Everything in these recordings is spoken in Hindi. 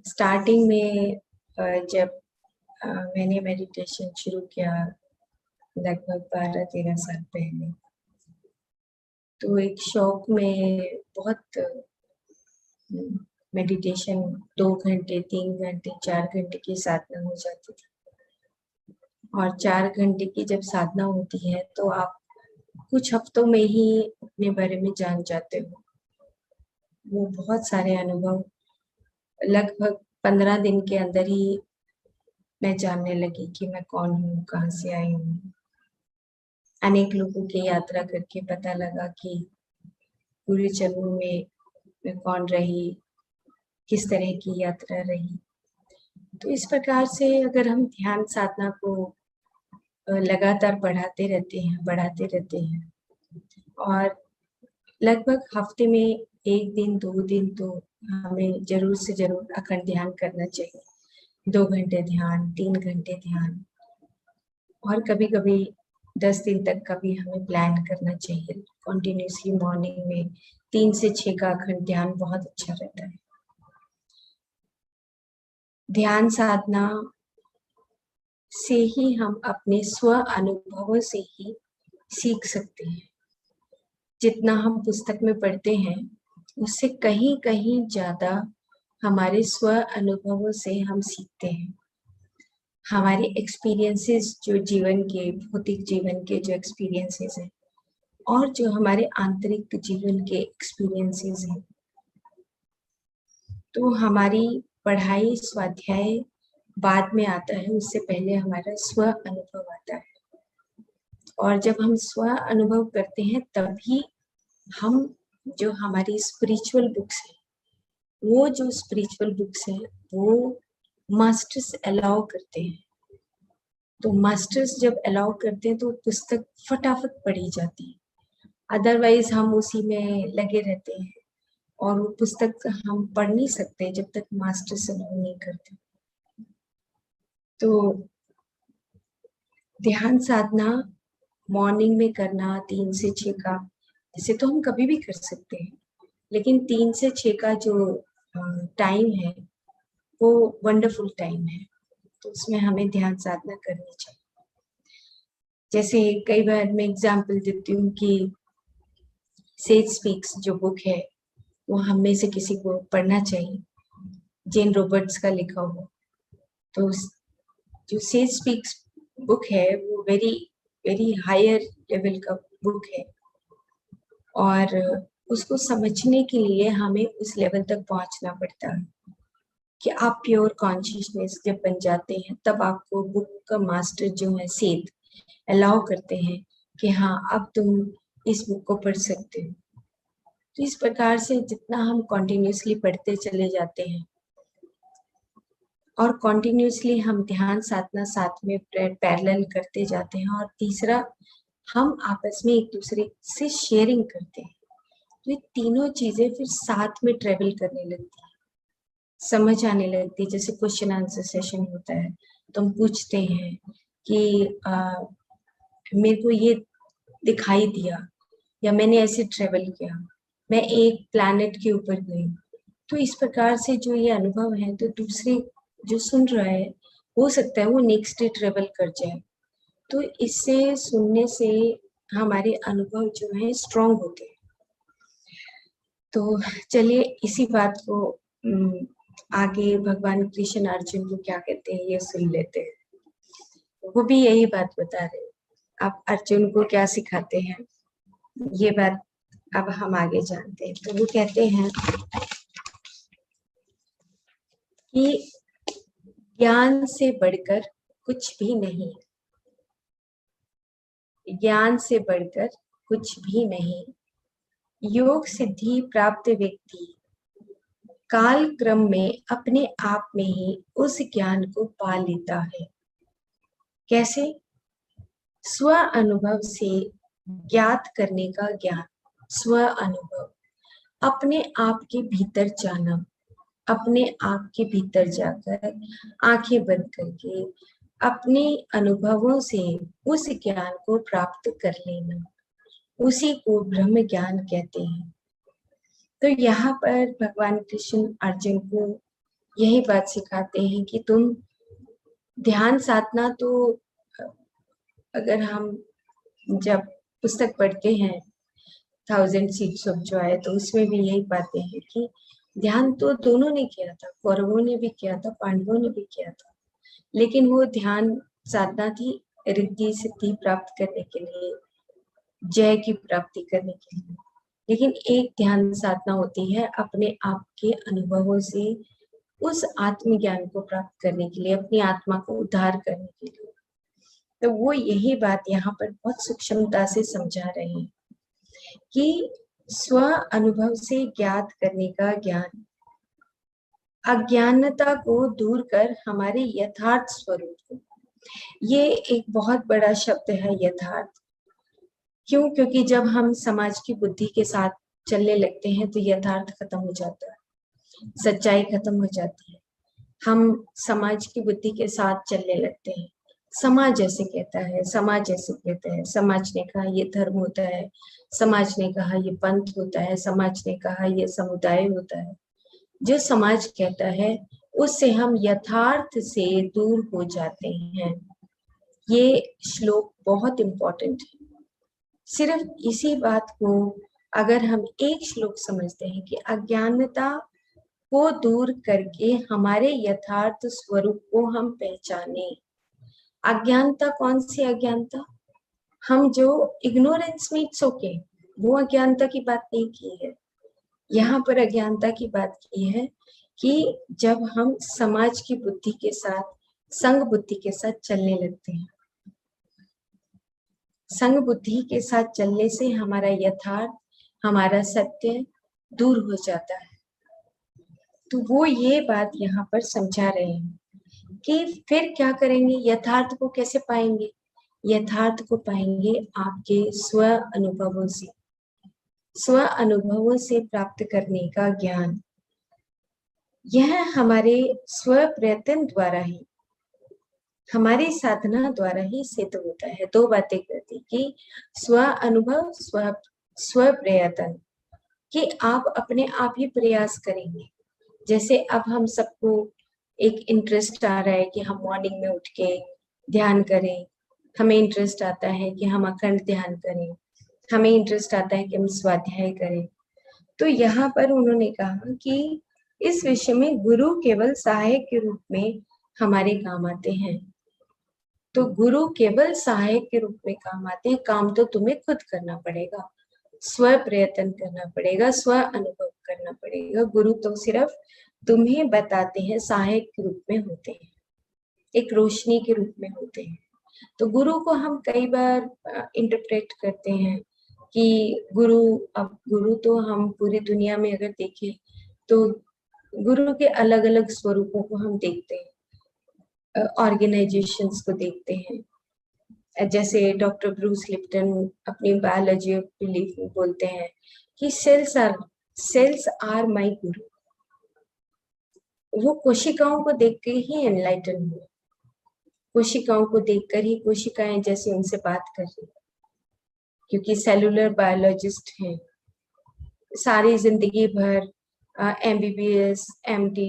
स्टार्टिंग में जब मैंने मेडिटेशन शुरू किया लगभग 12-13 साल पहले, तो एक शौक में बहुत मेडिटेशन 2 घंटे 3 घंटे 4 घंटे की साधना हो जाती थी। और 4 घंटे की जब साधना होती है तो आप कुछ हफ्तों में ही अपने बारे में जान जाते हो। वो बहुत सारे अनुभव लगभग 15 दिन के अंदर ही मैं जानने लगी कि मैं कौन हूँ, कहाँ से आई हूँ। अनेक लोगों की यात्रा करके पता लगा कि पूरे जन्मों में मैं कौन रही, किस तरह की यात्रा रही। तो इस प्रकार से अगर हम ध्यान साधना को लगातार बढ़ाते रहते हैं और लगभग हफ्ते में 1 दिन 2 दिन तो हमें जरूर से जरूर अखंड ध्यान करना चाहिए। 2 घंटे ध्यान, 3 घंटे ध्यान, और कभी कभी 10 दिन तक का भी हमें प्लान करना चाहिए। कंटिन्यूसली मॉर्निंग में 3 से 6 का अखंड ध्यान बहुत अच्छा रहता है। ध्यान साधना से ही हम अपने स्व अनुभवों से ही सीख सकते हैं। जितना हम पुस्तक में पढ़ते हैं उससे कहीं कहीं ज्यादा हमारे स्व अनुभवों से हम सीखते हैं। हमारे एक्सपीरियंसेस जो जीवन के, भौतिक जीवन के जो एक्सपीरियंसेस हैं और जो हमारे आंतरिक जीवन के एक्सपीरियंसेस हैं, तो हमारी पढ़ाई स्वाध्याय बाद में आता है, उससे पहले हमारा स्व अनुभव आता है। और जब हम स्व अनुभव करते हैं तभी हम जो हमारी स्पिरिचुअल बुक्स है, वो जो स्पिरिचुअल बुक्स है वो मास्टर्स अलाउ करते हैं। तो मास्टर्स जब अलाउ करते हैं तो पुस्तक फटाफट पढ़ी जाती है। अदरवाइज हम उसी में लगे रहते हैं और वो पुस्तक हम पढ़ नहीं सकते जब तक मास्टर्स अलाउ नहीं करते। तो ध्यान साधना मॉर्निंग में करना 3 से 6 का, ऐसे तो हम कभी भी कर सकते हैं, लेकिन 3 से 6 का जो टाइम है वो वंडरफुल टाइम है। तो उसमें हमें ध्यान साधना करनी चाहिए। जैसे कई बार मैं एग्जांपल देती हूँ कि सेज स्पीक्स जो बुक है वो हम में से किसी को पढ़ना चाहिए, जेन रॉबर्ट्स का लिखा हुआ। तो जो सेज स्पीक्स बुक है वो वेरी वेरी हायर लेवल का बुक है, और उसको समझने के लिए हमें उस लेवल तक पहुंचना पड़ता है कि आप प्योर कॉन्शियसनेस जब बन जाते हैं तब आपको बुक का मास्टर जो है सेठ अलाउ करते हैं कि हाँ अब तुम इस बुक को पढ़ सकते हो। तो इस प्रकार से जितना हम कॉन्टिन्यूसली पढ़ते चले जाते हैं और कॉन्टिन्यूसली हम ध्यान साधना साथ में पैरेलल करते जाते हैं, और तीसरा हम आपस में एक दूसरे से शेयरिंग करते हैं, तो ये तीनों चीजें फिर साथ में ट्रेवल करने लगती है, समझ आने लगती है। जैसे क्वेश्चन आंसर सेशन होता है तो हम पूछते हैं कि मेरे को ये दिखाई दिया या मैंने ऐसे ट्रेवल किया, मैं एक प्लैनेट के ऊपर गई। तो इस प्रकार से जो ये अनुभव है तो दूसरे जो सुन रहा है हो सकता है वो नेक्स्ट डे ट्रेवल कर जाए। तो इससे सुनने से हमारे अनुभव जो है स्ट्रॉन्ग होते हैं। तो चलिए इसी बात को आगे भगवान कृष्ण अर्जुन को क्या कहते हैं ये सुन लेते हैं। वो भी यही बात बता रहे हैं, आप अर्जुन को क्या सिखाते हैं ये बात अब हम आगे जानते हैं। तो वो कहते हैं कि ज्ञान से बढ़कर कुछ भी नहीं, ज्ञान से बढ़कर कुछ भी नहीं। योग सिद्धि प्राप्त व्यक्ति काल क्रम में अपने आप में ही उस ज्ञान को पा लेता है। कैसे? स्व अनुभव से ज्ञात करने का ज्ञान, स्व अनुभव, अपने आप के भीतर जाना, अपने आप के भीतर जाकर आंखें बंद करके अपने अनुभवों से उस ज्ञान को प्राप्त कर लेना, उसी को ब्रह्म ज्ञान कहते हैं। तो यहाँ पर भगवान कृष्ण अर्जुन को यही बात सिखाते हैं कि तुम ध्यान साधना तो, अगर हम जब पुस्तक पढ़ते हैं 1000 Seeds of Joy, तो उसमें भी यही पाते हैं कि ध्यान तो दोनों ने किया था, कौरवों ने भी किया था, पांडवों ने भी किया था, लेकिन वो ध्यान साधना थी रिद्धि सिद्धि प्राप्त करने के लिए, जय की प्राप्ति करने के लिए। लेकिन एक ध्यान साधना होती है अपने आप के अनुभवों से उस आत्मज्ञान को प्राप्त करने के लिए, अपनी आत्मा को उद्धार करने के लिए। तो वो यही बात यहाँ पर बहुत सूक्ष्मता से समझा रहे हैं कि स्व अनुभव से ज्ञात करने का ज्ञान अज्ञानता को दूर कर हमारे यथार्थ स्वरूप को, ये एक बहुत बड़ा शब्द है यथार्थ। क्यों? क्योंकि जब हम समाज की बुद्धि के साथ चलने लगते हैं तो यथार्थ खत्म हो जाता है, सच्चाई खत्म हो जाती है। हम समाज की बुद्धि के साथ चलने लगते हैं, समाज ऐसे कहता है, समाज ऐसे कहता है, समाज ने कहा ये धर्म होता है, समाज ने कहा ये पंथ होता है, समाज ने कहा ये समुदाय होता है। जो समाज कहता है उससे हम यथार्थ से दूर हो जाते हैं। ये श्लोक बहुत इंपॉर्टेंट है। सिर्फ इसी बात को अगर हम एक श्लोक समझते हैं कि अज्ञानता को दूर करके हमारे यथार्थ स्वरूप को हम पहचाने। अज्ञानता कौन सी अज्ञानता? हम जो इग्नोरेंस में ओके, वो अज्ञानता की बात नहीं की है। यहाँ पर अज्ञानता की बात की है कि जब हम समाज की बुद्धि के साथ, संग बुद्धि के साथ चलने लगते हैं, संग बुद्धि के साथ चलने से हमारा यथार्थ, हमारा सत्य दूर हो जाता है। तो वो ये बात यहाँ पर समझा रहे हैं कि फिर क्या करेंगे, यथार्थ को कैसे पाएंगे? यथार्थ को पाएंगे आपके स्व अनुभवों से, स्व अनुभवों से प्राप्त करने का ज्ञान। यह हमारे स्व प्रयत्न द्वारा ही, हमारी साधना द्वारा ही सिद्ध होता है। दो बातें करती कि स्व अनुभव, स्व प्रयत्न, कि आप अपने आप ही प्रयास करेंगे। जैसे अब हम सबको एक इंटरेस्ट आ रहा है कि हम मॉर्निंग में उठ के ध्यान करें, हमें इंटरेस्ट आता है कि हम अखंड ध्यान करें, हमें इंटरेस्ट आता है कि हम स्वाध्याय करें। तो यहाँ पर उन्होंने कहा कि इस विषय में गुरु केवल सहायक के रूप में हमारे काम आते हैं। तो गुरु केवल सहायक के रूप में काम आते हैं, काम तो तुम्हें खुद करना पड़ेगा, स्व प्रयत्न करना पड़ेगा, स्व अनुभव करना पड़ेगा। गुरु तो सिर्फ तुम्हें बताते हैं, सहायक के रूप में होते हैं, एक रोशनी के रूप में होते हैं। तो गुरु को हम कई बार इंटरप्रेट करते हैं कि गुरु, अब गुरु तो हम पूरी दुनिया में अगर देखें तो गुरु के अलग अलग स्वरूपों को हम देखते हैं, ऑर्गेनाइजेशंस को देखते हैं। जैसे डॉक्टर ब्रूस लिप्टन अपनी बायोलॉजी ऑफ बिलीफ में बोलते हैं कि सेल्स आर माय गुरु। वो कोशिकाओं को देख के ही एनलाइटन हुए, कोशिकाओं को देखकर ही कोशिकाएं जैसे उनसे बात कर रही, क्योंकि सेलुलर बायोलॉजिस्ट हैं, सारी जिंदगी भर MBBS MD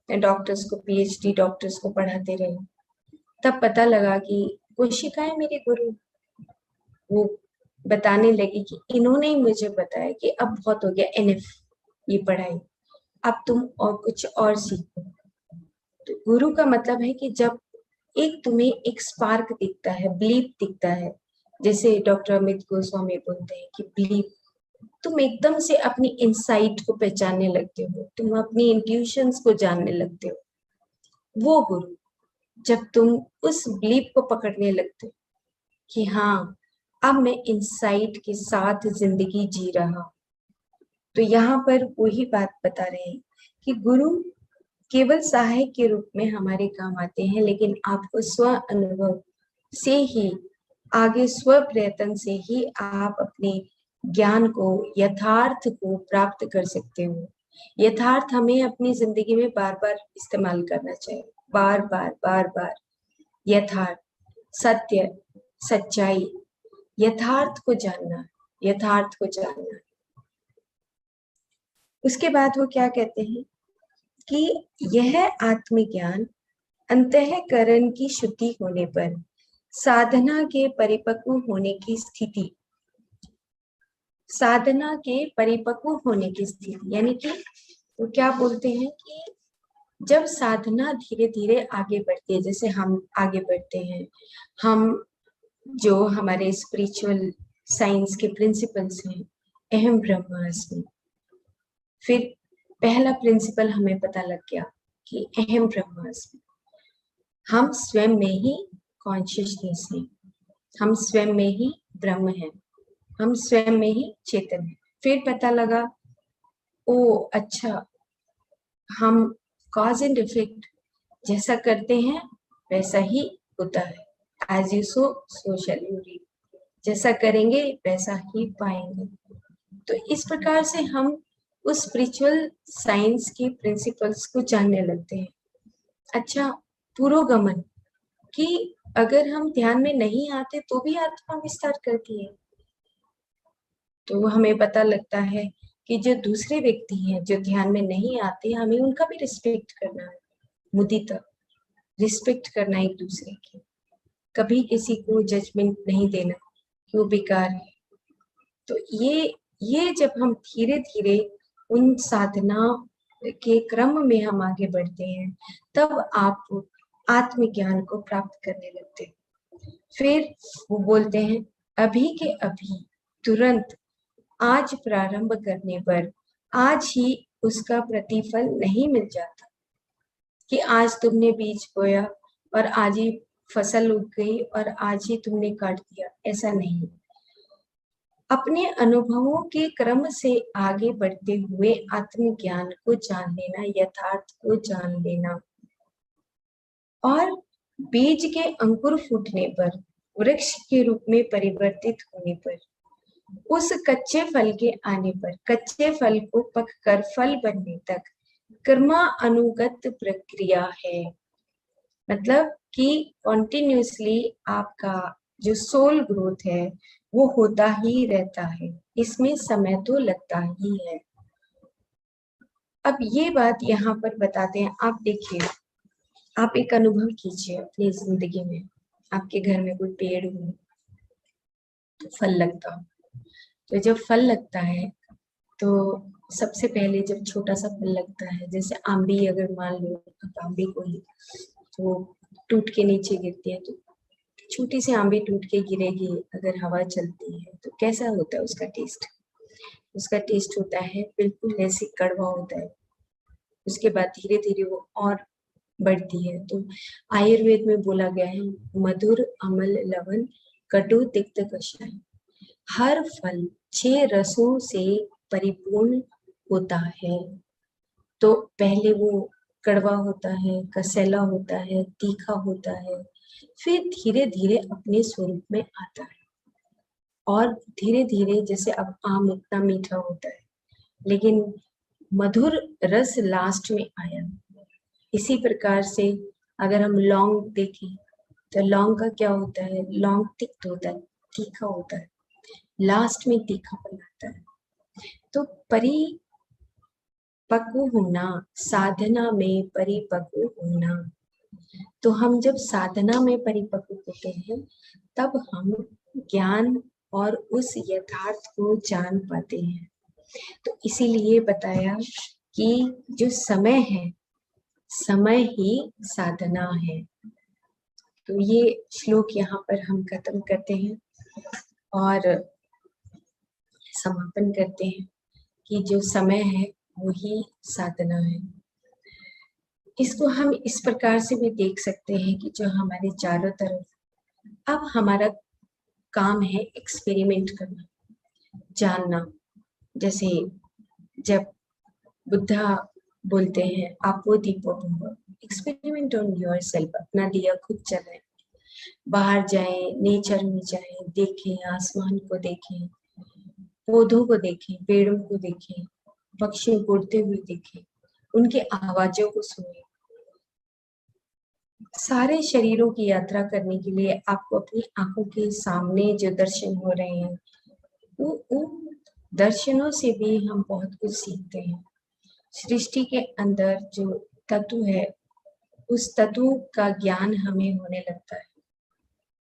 डॉक्टर्स को, PhD डॉक्टर्स को पढ़ाते रहे, तब पता लगा कि कोशिकाएं मेरे गुरु। वो बताने लगी कि इन्होंने ही मुझे बताया कि अब बहुत हो गया, एनएफ ये पढ़ाई, अब तुम और कुछ और सीखो। तो गुरु का मतलब है कि जब एक तुम्हें एक स्पार्क दिखता है, ब्लीप दिखता है, जैसे डॉक्टर अमित गोस्वामी बोलते हैं कि ब्लीप, तुम एकदम से अपनी इंसाइट को पहचानने लगते हो, तुम अपनी इंट्यूशंस को जानने लगते हो, वो गुरु। जब तुम उस ब्लीप को पकड़ने लगते हो कि हाँ अब मैं इंसाइट के साथ जिंदगी जी रहा हूं, तो यहाँ पर वही बात बता रहे हैं कि गुरु केवल सहायक के रूप में हमारे काम आते हैं, लेकिन आपको स्व अनुभव से ही, आगे स्व प्रयत्न से ही आप अपने ज्ञान को, यथार्थ को प्राप्त कर सकते हो। यथार्थ हमें अपनी जिंदगी में बार बार इस्तेमाल करना चाहिए, बार बार बार बार। यथार्थ, सत्य, सच्चाई, यथार्थ को जानना, यथार्थ को जानना। उसके बाद वो क्या कहते हैं कि यह आत्मज्ञान अंतःकरण की शुद्धि होने पर साधना के परिपक्व होने की स्थिति, साधना के परिपक्व होने की स्थिति यानी कि वो क्या बोलते हैं कि जब साधना धीरे धीरे आगे बढ़ती है, जैसे हम आगे बढ़ते हैं, हम जो हमारे स्पिरिचुअल साइंस के प्रिंसिपल्स हैं, अहम ब्रह्मास्मि, फिर पहला प्रिंसिपल हमें पता लग गया कि अहम ब्रह्मास्मि, हम स्वयं में ही कॉन्शियसनेस हैं, हम स्वयं में ही ब्रह्म हैं, हम स्वयं में ही चेतन हैं। फिर पता लगा ओ अच्छा, हम कॉज एंड इफेक्ट जैसा करते हैं वैसा ही होता है, as you sow so shall you reap, जैसा करेंगे वैसा ही पाएंगे। तो इस प्रकार से हम उस स्पिरिचुअल साइंस के प्रिंसिपल्स को जानने लगते हैं। अच्छा, पुरोगमन कि अगर हम ध्यान में नहीं आते तो भी आत्मा विस्तार करती है, तो हमें पता लगता है कि जो दूसरे व्यक्ति हैं जो ध्यान में नहीं आते, हमें उनका भी रिस्पेक्ट करना है, मुदिता, रिस्पेक्ट करना एक दूसरे की, कभी किसी को जजमेंट नहीं देना कि वो बेकार है। तो ये जब हम धीरे धीरे उन साधना के क्रम में हम आगे बढ़ते हैं, तब आप आत्मज्ञान को प्राप्त करने लगते हैं। फिर वो बोलते हैं अभी के अभी, तुरंत, आज प्रारंभ करने पर आज ही उसका प्रतिफल नहीं मिल जाता कि आज तुमने बीज बोया और आज ही फसल उग गई और आज ही तुमने काट दिया, ऐसा नहीं। अपने अनुभवों के क्रम से आगे बढ़ते हुए आत्मज्ञान को जान लेना, यथार्थ को जान लेना, और बीज के अंकुर फूटने पर, वृक्ष के रूप में परिवर्तित होने पर, उस कच्चे फल के आने पर, कच्चे फल को पककर फल बनने तक कर्मानुगत प्रक्रिया है। मतलब कि कॉन्टिन्यूसली आपका जो सोल ग्रोथ है वो होता ही रहता है, इसमें समय तो लगता ही है। अब ये बात यहाँ पर बताते हैं। आप देखिए, आप एक अनुभव कीजिए अपनी जिंदगी में, आपके घर में कोई पेड़ हो तो फल लगता हो, तो जब फल लगता है तो सबसे पहले जब छोटा सा फल लगता है, जैसे आंबी, अगर मान लो आप आंबी को ही, तो टूट के नीचे गिरती है, तो छोटी सी आंबी टूट के गिरेगी, अगर हवा चलती है तो कैसा होता है उसका टेस्ट? उसका टेस्ट होता है बिल्कुल ऐसे कड़वा होता है। उसके बाद धीरे धीरे वो और बढ़ती है। तो आयुर्वेद में बोला गया है मधुर अमल लवण कटु तिक्त कषाय, हर फल 6 रसों से परिपूर्ण होता है। तो पहले वो कड़वा होता है, कसैला होता है, तीखा होता है, फिर धीरे धीरे अपने स्वरूप में आता है, और धीरे धीरे जैसे अब आम इतना मीठा होता है लेकिन मधुर रस लास्ट में आया। इसी प्रकार से अगर हम लौंग देखें तो लौंग का क्या होता है, लौंग तिक्त होता है, तीखा होता है, लास्ट में तीखापन आता है। तो परिपक्व होना, साधना में परिपक्व होना, तो हम जब साधना में परिपक्व होते हैं तब हम ज्ञान और उस यथार्थ को जान पाते हैं। तो इसीलिए बताया कि जो समय है, समय ही साधना है। तो ये श्लोक यहाँ पर हम खत्म करते हैं और समापन करते हैं कि जो समय है वो ही साधना है। इसको हम इस प्रकार से भी देख सकते हैं कि जो हमारे चारों तरफ, अब हमारा काम है एक्सपेरिमेंट करना, जानना। जैसे जब बुद्धा बोलते हैं आपो दीपो भव, एक्सपेरिमेंट ऑन योरसेल्फ, अपना दिया खुद जलाएं, बाहर जाएं, नेचर में जाएं, देखें, आसमान को देखें, पौधों को देखें, पेड़ों को देखें, पक्षियों को उड़ते हुए देखें, उनके आवाजों को सुने। सारे शरीरों की यात्रा करने के लिए आपको अपनी आंखों के सामने जो दर्शन हो रहे हैं, उन दर्शनों से भी हम बहुत कुछ सीखते हैं। सृष्टि के अंदर जो तत्व है उस तत्व का ज्ञान हमें होने लगता है।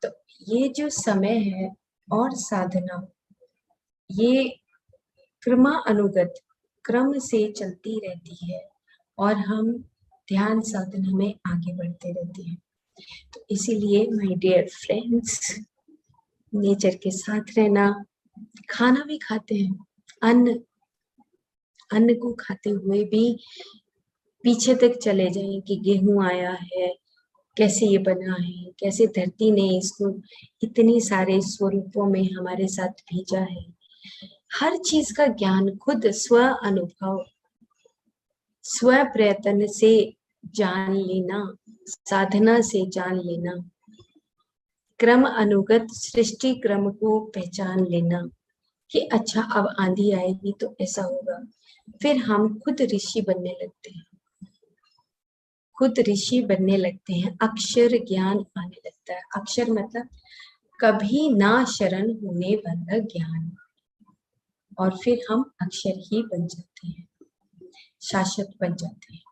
तो ये जो समय है और साधना, ये क्रमानुगत क्रम से चलती रहती है और हम ध्यान साधना में आगे बढ़ते रहते हैं। तो इसीलिए माय डियर फ्रेंड्स, नेचर के साथ रहना, खाना भी खाते हैं, अन्न को खाते हुए भी पीछे तक चले जाएं कि गेहूं आया है, कैसे ये बना है, कैसे धरती ने इसको इतने सारे स्वरूपों में हमारे साथ भेजा है। हर चीज का ज्ञान खुद स्व अनुभव, स्व प्रयत्न से जान लेना, साधना से जान लेना, क्रम अनुगत सृष्टि क्रम को पहचान लेना कि अच्छा अब आंधी आएगी तो ऐसा होगा। फिर हम खुद ऋषि बनने लगते हैं, खुद ऋषि बनने लगते हैं, अक्षर ज्ञान आने लगता है। अक्षर मतलब कभी ना शरण होने वाला ज्ञान, और फिर हम अक्षर ही बन जाते हैं, शाश्वत बन जाते हैं।